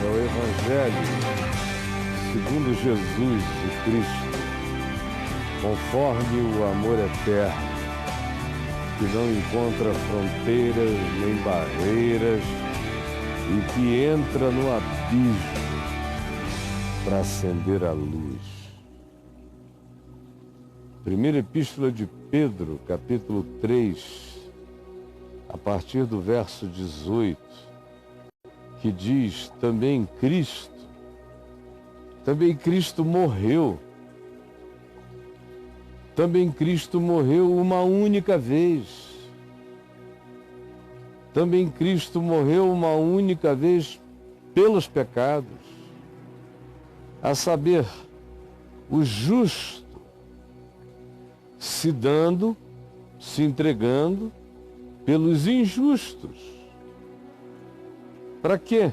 É o Evangelho segundo Jesus de Cristo, conforme o amor eterno, que não encontra fronteiras nem barreiras e que entra no abismo para acender a luz. Primeira Epístola de Pedro, capítulo 3, a partir do verso 18, que diz: também Cristo morreu. Também Cristo morreu uma única vez. Também Cristo morreu uma única vez pelos pecados, a saber, o justo se dando, se entregando pelos injustos. Para quê?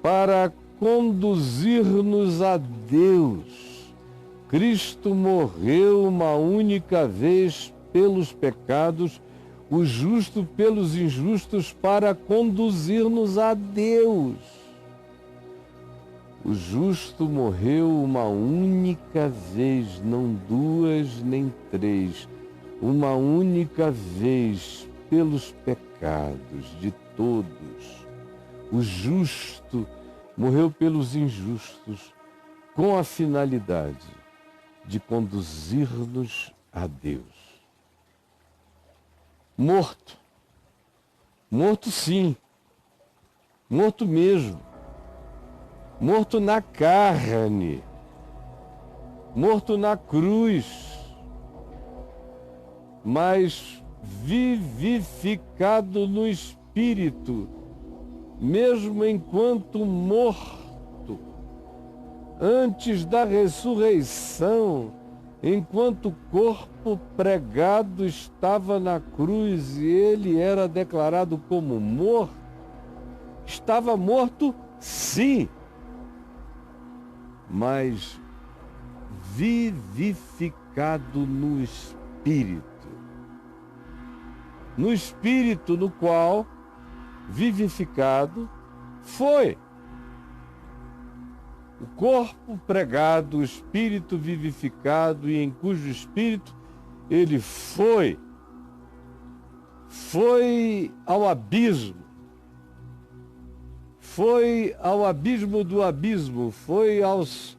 Para conduzir-nos a Deus. Cristo morreu uma única vez pelos pecados, o justo pelos injustos, para conduzir-nos a Deus. O justo morreu uma única vez, não duas nem três, uma única vez pelos pecados de todos. O justo morreu pelos injustos com a finalidade de conduzir-nos a Deus. Morto. Morto sim. Morto mesmo. Morto na carne. Morto na cruz. Mas vivificado no Espírito, mesmo enquanto morto, antes da ressurreição, enquanto o corpo pregado estava na cruz e ele era declarado como morto, estava morto sim, mas vivificado no Espírito. No Espírito no qual, vivificado, foi. O corpo pregado, o Espírito vivificado, e em cujo Espírito ele foi ao abismo. Foi ao abismo do abismo, foi aos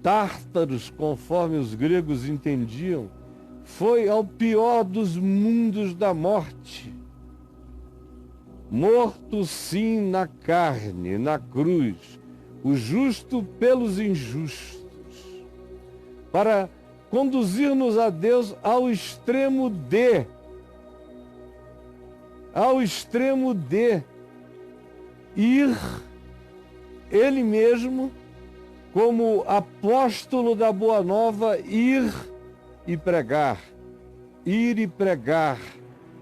tártaros, conforme os gregos entendiam, foi ao pior dos mundos da morte. Morto sim na carne, na cruz, o justo pelos injustos, para conduzir-nos a Deus ao extremo de ir, ele mesmo, como apóstolo da Boa Nova, ir e pregar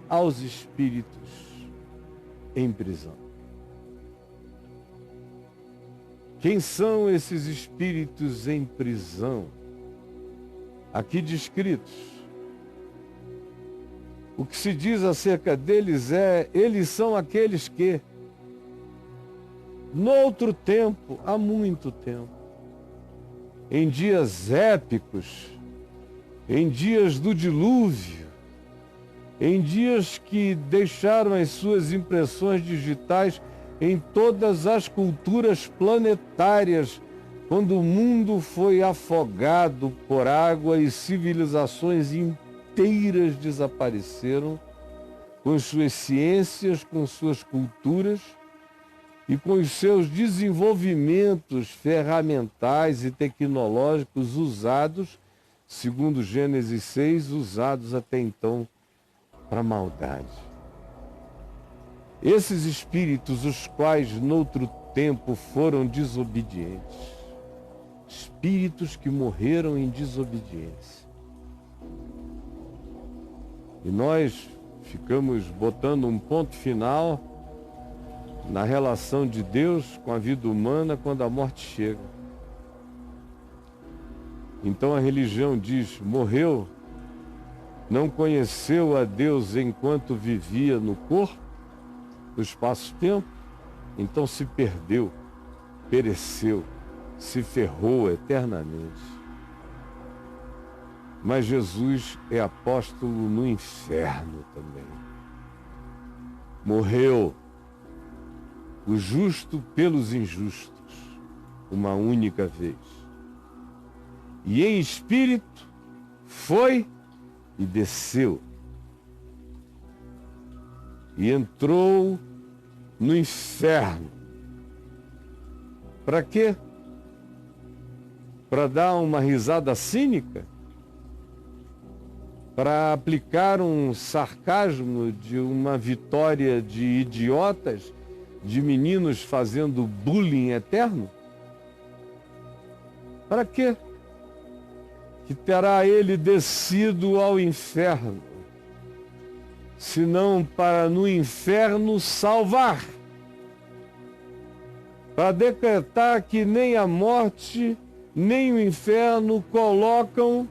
aos espíritos em prisão. Quem são esses espíritos em prisão aqui descritos? O que se diz acerca deles é: eles são aqueles que, noutro tempo, há muito tempo, em dias épicos, em dias do dilúvio, em dias que deixaram as suas impressões digitais em todas as culturas planetárias, quando o mundo foi afogado por água e civilizações inteiras desapareceram, com suas ciências, com suas culturas e com os seus desenvolvimentos ferramentais e tecnológicos usados, segundo Gênesis 6, usados até então para a maldade. Esses espíritos, os quais noutro tempo foram desobedientes, espíritos que morreram em desobediência. E nós ficamos botando um ponto final na relação de Deus com a vida humana quando a morte chega. Então a religião diz: morreu, não conheceu a Deus enquanto vivia no corpo, no espaço-tempo, então se perdeu, pereceu, se ferrou eternamente. Mas Jesus é apóstolo no inferno também. Morreu o justo pelos injustos, uma única vez. E em espírito foi e desceu. E entrou no inferno. Para quê? Para dar uma risada cínica? Para aplicar um sarcasmo de uma vitória de idiotas, de meninos fazendo bullying eterno? Para quê? Que terá ele descido ao inferno, senão para no inferno salvar, para decretar que nem a morte, nem o inferno colocam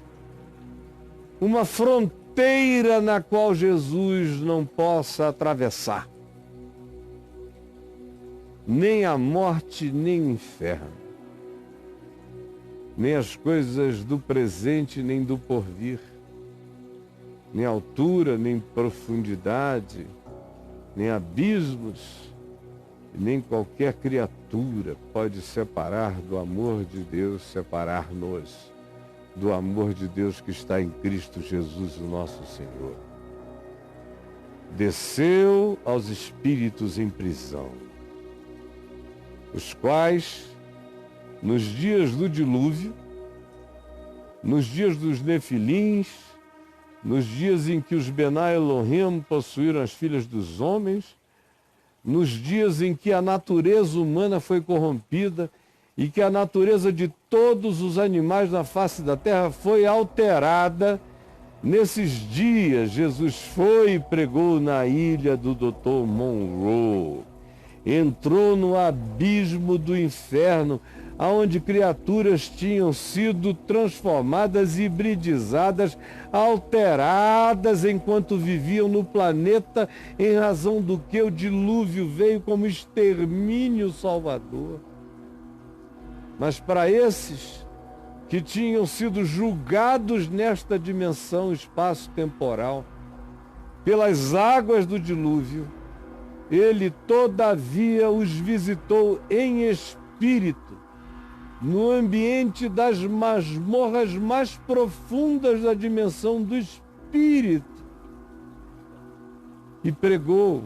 uma fronteira na qual Jesus não possa atravessar. Nem a morte, nem o inferno. Nem as coisas do presente, nem do porvir. Nem altura, nem profundidade, nem abismos, nem qualquer criatura pode separar do amor de Deus, separar-nos do amor de Deus que está em Cristo Jesus, o nosso Senhor. Desceu aos espíritos em prisão, os quais, nos dias do dilúvio, nos dias dos nefilins, nos dias em que os Benai Elohim possuíram as filhas dos homens, nos dias em que a natureza humana foi corrompida e que a natureza de todos os animais na face da terra foi alterada, nesses dias Jesus foi e pregou na ilha do Dr. Monroe, entrou no abismo do inferno, onde criaturas tinham sido transformadas, hibridizadas, alteradas enquanto viviam no planeta, em razão do que o dilúvio veio como extermínio salvador. Mas para esses que tinham sido julgados nesta dimensão espaço-temporal, pelas águas do dilúvio, ele todavia os visitou em espírito, no ambiente das masmorras mais profundas da dimensão do espírito, e pregou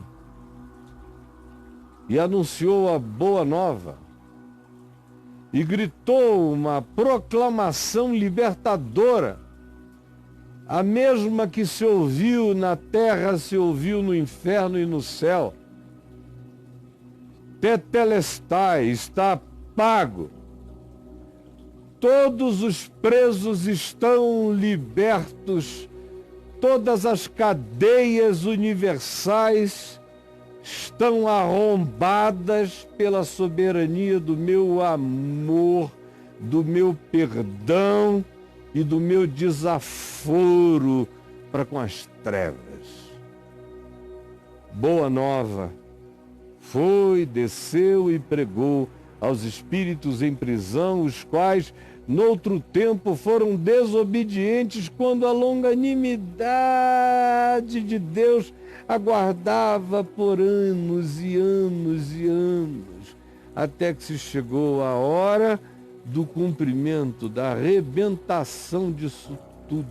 e anunciou a boa nova e gritou uma proclamação libertadora, a mesma que se ouviu na terra, se ouviu no inferno e no céu. Tetelestai, está pago. Todos os presos estão libertos, todas as cadeias universais estão arrombadas pela soberania do meu amor, do meu perdão e do meu desaforo para com as trevas. Boa nova, foi, desceu e pregou aos espíritos em prisão, os quais, noutro tempo, foram desobedientes quando a longanimidade de Deus aguardava por anos e anos e anos, até que se chegou a hora do cumprimento, da arrebentação disso tudo,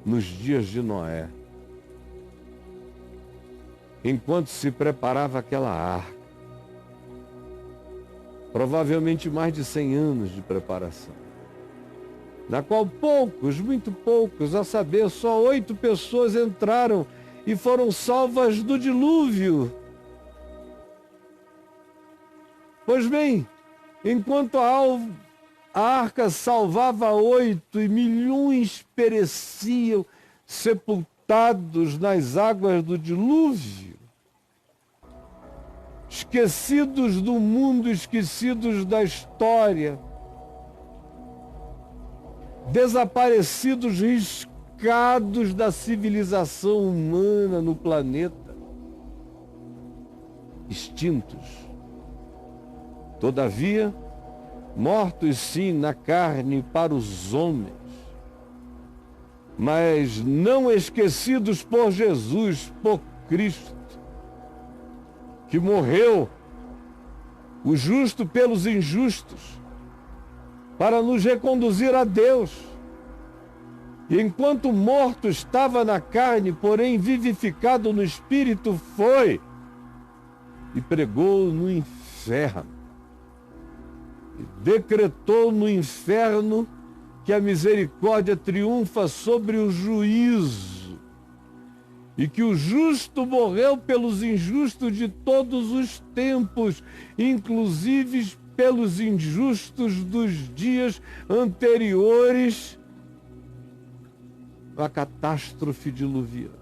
nos dias de Noé, enquanto se preparava aquela arca. Provavelmente mais de 100 anos de preparação, na qual poucos, muito poucos, a saber, só 8 pessoas entraram e foram salvas do dilúvio. Pois bem, enquanto a arca salvava 8 e milhões pereciam sepultados nas águas do dilúvio, esquecidos do mundo, esquecidos da história, desaparecidos, riscados da civilização humana no planeta. extintos. Todavia, mortos sim na carne para os homens, mas não esquecidos por Jesus, por Cristo, que morreu, o justo pelos injustos, para nos reconduzir a Deus. E enquanto morto estava na carne, porém vivificado no Espírito, foi e pregou no inferno. E decretou no inferno que a misericórdia triunfa sobre o juízo. E que o justo morreu pelos injustos de todos os tempos, inclusive pelos injustos dos dias anteriores à catástrofe diluviana.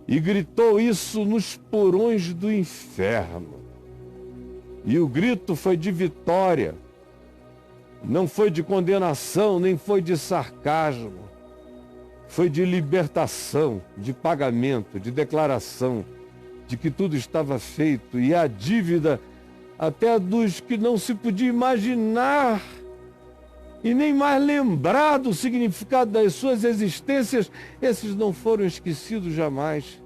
E gritou isso nos porões do inferno. E o grito foi de vitória, não foi de condenação, nem foi de sarcasmo. Foi de libertação, de pagamento, de declaração de que tudo estava feito, e a dívida até dos que não se podia imaginar e nem mais lembrar do significado das suas existências, esses não foram esquecidos jamais.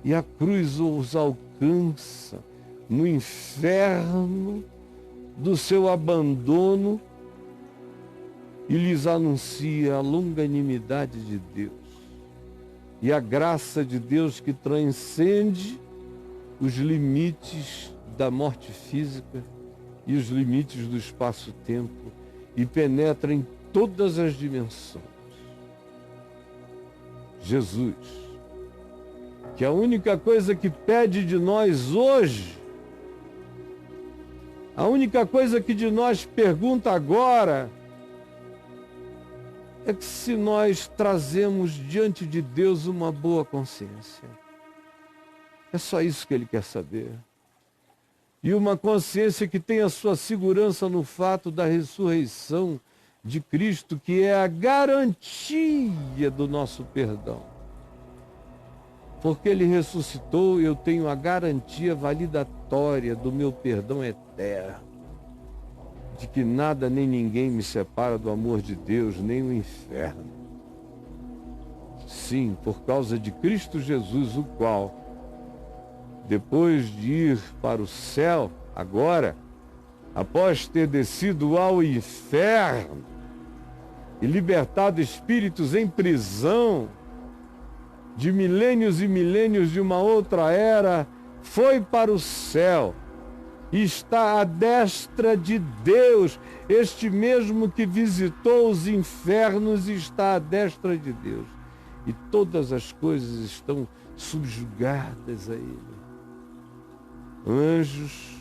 E a cruz os alcança no inferno do seu abandono e lhes anuncia a longanimidade de Deus e a graça de Deus que transcende os limites da morte física e os limites do espaço-tempo e penetra em todas as dimensões. Jesus, que a única coisa que pede de nós hoje, a única coisa que de nós pergunta agora, é que se nós trazemos diante de Deus uma boa consciência. É só isso que Ele quer saber. E uma consciência que tem a sua segurança no fato da ressurreição de Cristo, que é a garantia do nosso perdão. Porque Ele ressuscitou, eu tenho a garantia validatória do meu perdão eterno. De que nada nem ninguém me separa do amor de Deus, nem o inferno. Sim, por causa de Cristo Jesus, o qual, depois de ir para o céu, agora, após ter descido ao inferno e libertado espíritos em prisão, de milênios e milênios de uma outra era, foi para o céu. E está à destra de Deus, este mesmo que visitou os infernos está à destra de Deus. E todas as coisas estão subjugadas a Ele. Anjos,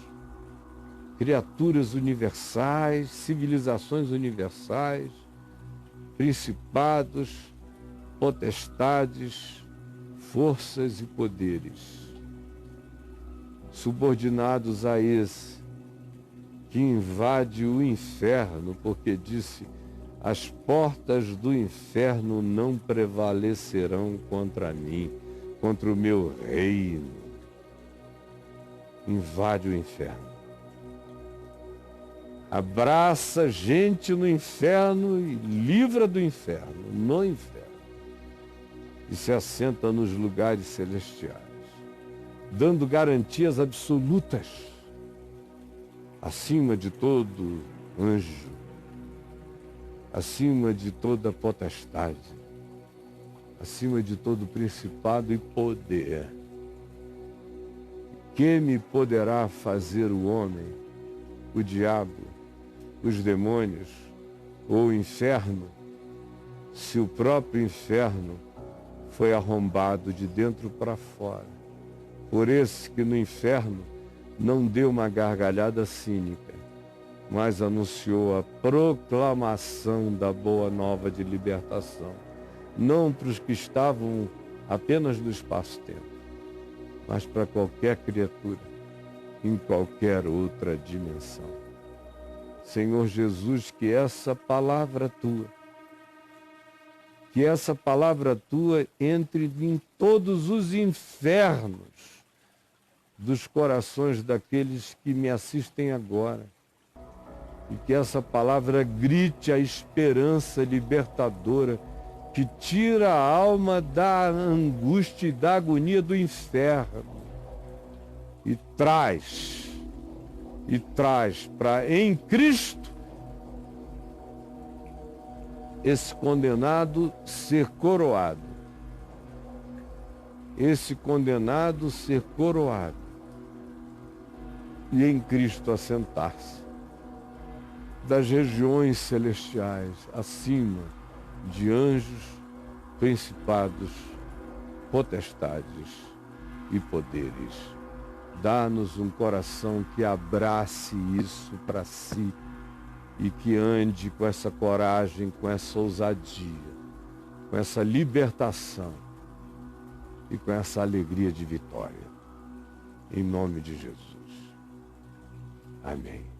criaturas universais, civilizações universais, principados, potestades, forças e poderes, subordinados a esse que invade o inferno, porque disse: as portas do inferno não prevalecerão contra mim, contra o meu reino. Invade o inferno. Abraça gente no inferno e livra do inferno, no inferno. E se assenta nos lugares celestiais, dando garantias absolutas acima de todo anjo, acima de toda potestade, acima de todo principado e poder. Que me poderá fazer o homem, o diabo, os demônios ou o inferno, se o próprio inferno foi arrombado de dentro para fora por esse que no inferno não deu uma gargalhada cínica, mas anunciou a proclamação da boa nova de libertação, não para os que estavam apenas no espaço-tempo, mas para qualquer criatura, em qualquer outra dimensão. Senhor Jesus, que essa palavra Tua entre em todos os infernos dos corações daqueles que me assistem agora. E que essa palavra grite a esperança libertadora que tira a alma da angústia e da agonia do inferno e traz para em Cristo esse condenado ser coroado. Esse condenado ser coroado e em Cristo assentar-se das regiões celestiais, acima de anjos, principados, potestades e poderes. Dá-nos um coração que abrace isso para si e que ande com essa coragem, com essa ousadia, com essa libertação e com essa alegria de vitória. Em nome de Jesus. Amém.